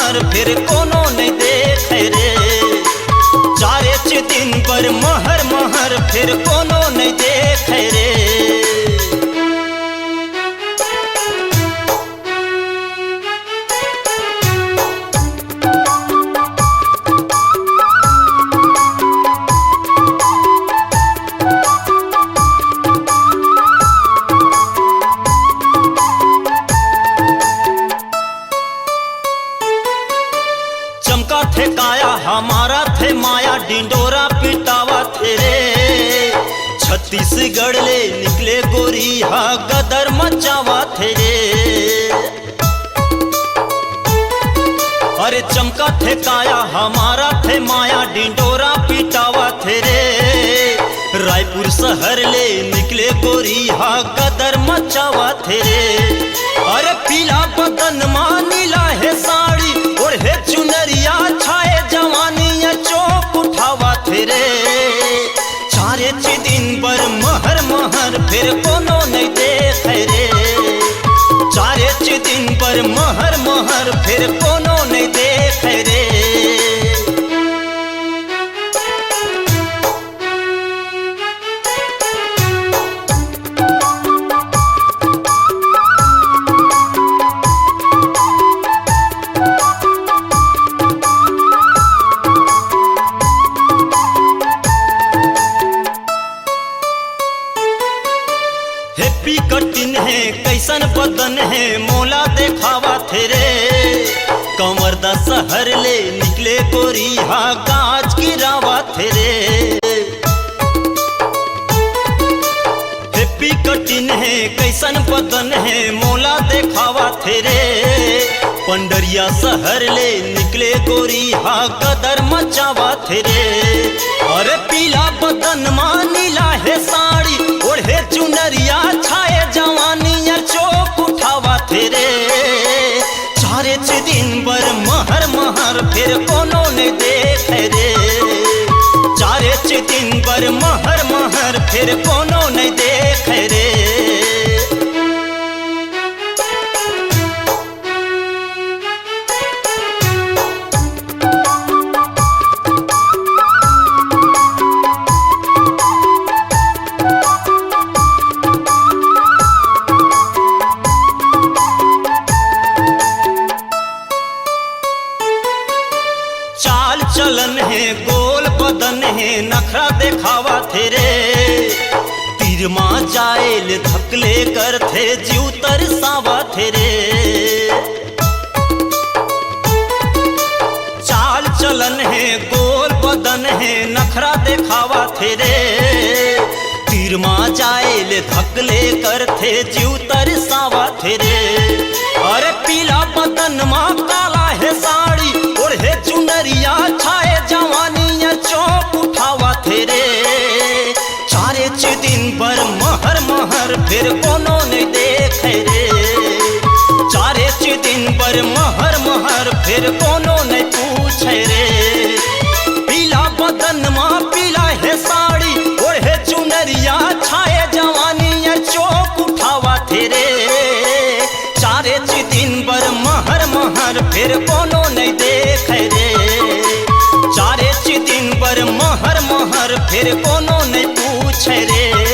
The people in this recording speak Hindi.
महर फिर कोनो नहीं देखे रे। चारे दिन पर महर महर फिर कोनो नहीं देखे रे। चमका थे काया हमारा थे माया डिंडोरा पिटावा थे रे। छत्तीसगढ़ ले निकले गोरी हा गदर मचावा थे रे। अरे चमका थे काया हमारा थे माया डिंडोरा पिटावा थे रे। रायपुर शहर ले निकले गोरी हा गदर मचावा थे रे। अरे पीला बदन नीला है साड़ी और है चुनरिया छाए जवानी चौक उठावा थे रे। चारे दिन पर महर महर फिर कोनो नहीं देखे रे। चारे दिन पर महर महर फिर कोनो नहीं देखे रे। हैप्पी कटिन है कैसन बदन है मोला देखावा थे रे। कमर दा शहर ले निकले गोरी हा गाज गिरावा थे रे। हैप्पी कटिन है कैसन बदन है मोला देखावा थे रे। पंडरिया शहर ले निकले गोरी हा गदर मचावा थे रे। अरे पीला बदन नीला है साड़ी ओढ़े चुनरिया छाए जवानी चौक उठावा थे रे। चारे दिन पर महर महर फिर कोनो नहीं देखे रे। चारे दिन पर महर महर फिर कोनो नहीं देखे रे। चाल चलन है गोल बदन है नखरा देखावा थे रे। तीर माँ जाएल धकले कर थे जीव तरसावा थे रे। चाल चलन है गोल बदन है नखरा देखावा थे रे। तीर माँ जाएल धकले कर थे जीव तरसावा थे रे। अरे पीला बदन काला है साड़ी और है चुनरिया छाए जवानी चौक उठावा थे रे। चारे दिन पर महर महर फिर कोनो नहीं देखे रे। चारे दिन पर महर महर फिर कोनो नहीं पूछे रे। पीला बदन पीला है साड़ी और है चुनरिया छाए जवानी चौक उठावा थे रे। चारे दिन पर महर महर फिर कोनो नहीं देखे रे। चारे दिन पर महर महर फिर कोनो नहीं पूछे रे।